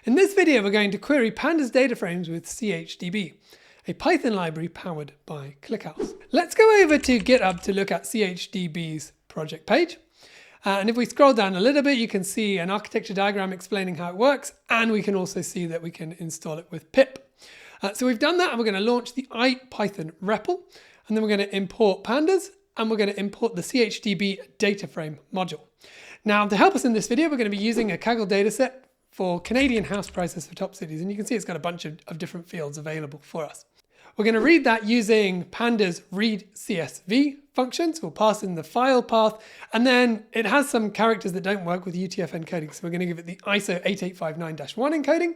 In this video, we're going to query Pandas DataFrames with chdb, a Python library powered by ClickHouse. Let's go over to GitHub to look at chdb's project page. And if we scroll down a little bit, you can see an architecture diagram explaining how it works, and we can also see that we can install it with pip. So we've done that, and we're going to launch the IPython REPL, and then we're going to import pandas, and we're going to import the chdb DataFrame module. Now, to help us in this video, we're going to be using a Kaggle dataset for Canadian house prices for top cities, and you can see it's got a bunch of different fields available for us. We're going to read that using pandas read CSV functions. We'll pass in the file path, and then it has some characters that don't work with UTF encoding, so we're going to give it the ISO 8859-1 encoding.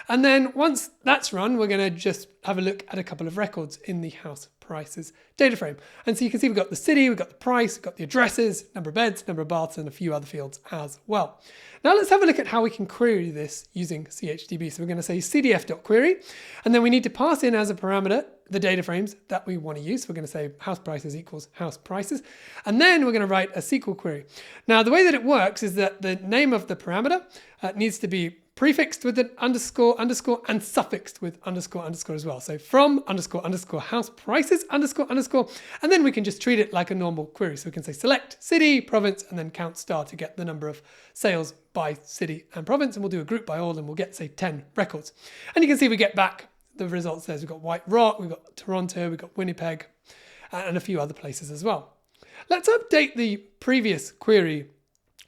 And then once that's run, we're going to just have a look at a couple of records in the house prices data frame. And so you can see we've got the city, we've got the price, we've got the addresses, number of beds, number of baths, and a few other fields as well. Now let's have a look at how we can query this using chdb. So we're going to say cdf.query, and then we need to pass in as a parameter the data frames that we want to use. So we're going to say house prices equals house prices, and then we're going to write a SQL query. Now the way that it works is that the name of the parameter needs to be prefixed with an underscore and suffixed with underscore as well. So from underscore house prices underscore, and then we can just treat it like a normal query. So we can say select city, province, and then count star to get the number of sales by city and province. And we'll do a group by all, and we'll get, say, 10 records. And you can see we get back the results there. So we've got White Rock, we've got Toronto, we've got Winnipeg, and a few other places as well. Let's update the previous query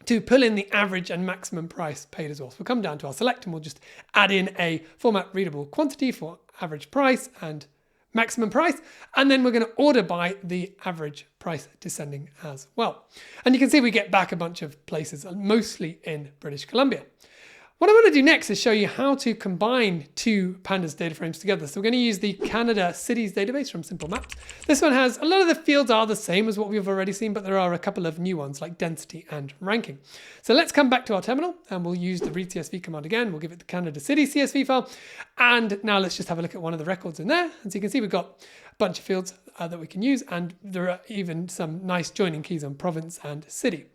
to pull in the average and maximum price paid as well. So we'll come down to our select, and we'll just add in a format readable quantity for average price and maximum price. And then we're going to order by the average price descending as well. And you can see we get back a bunch of places, mostly in British Columbia. What I want to do next is show you how to combine two pandas data frames together. So we're going to use the Canada Cities database from Simple Maps. This one has, a lot of the fields are the same as what we've already seen, but there are a couple of new ones like density and ranking. So let's come back to our terminal, and we'll use the read CSV command again. We'll give it the Canada Cities CSV file. And now let's just have a look at one of the records in there. And so you can see we've got a bunch of fields that we can use, and there are even some nice joining keys on province and city.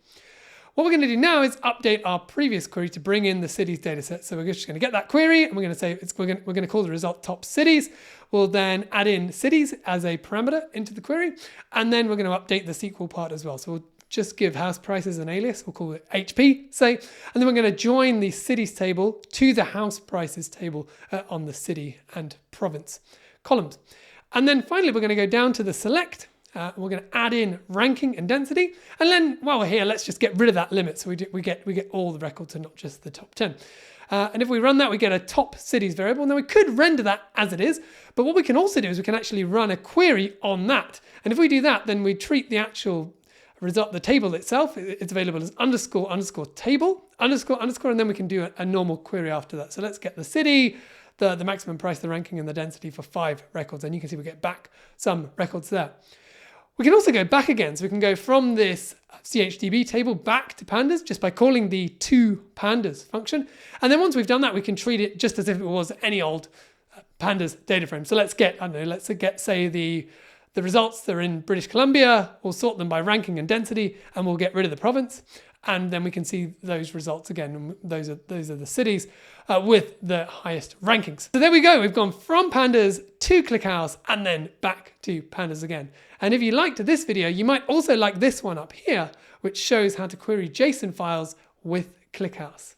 What we're going to do now is update our previous query to bring in the cities dataset. So we're just going to get that query, and we're going to say we're going to call the result top cities. We'll then add in cities as a parameter into the query, and then we're going to update the SQL part as well. So we'll just give house prices an alias. We'll call it HP, say, and then we're going to join the cities table to the house prices table on the city and province columns. And then finally, we're going to go down to the select. We're going to add in ranking and density, and then while we're here, let's just get rid of that limit, so we get all the records and not just the top 10. And if we run that, we get a top cities variable. Now we could render that as it is, but what we can also do is we can actually run a query on that. And if we do that, then we treat the actual result, the table itself, it's available as table, and then we can do a normal query after that. So let's get the city, the maximum price, the ranking, and the density for 5 records, and you can see we get back some records there. We can also go back again, so we can go from this chdb table back to pandas just by calling the toPandas function. And then once we've done that, we can treat it just as if it was any old pandas data frame. So let's get, say the results that are in British Columbia. We'll sort them by ranking and density, and we'll get rid of the province. And then we can see those results again. Those are the cities with the highest rankings. So there we go. We've gone from pandas to ClickHouse and then back to pandas again. And if you liked this video, you might also like this one up here, which shows how to query JSON files with ClickHouse.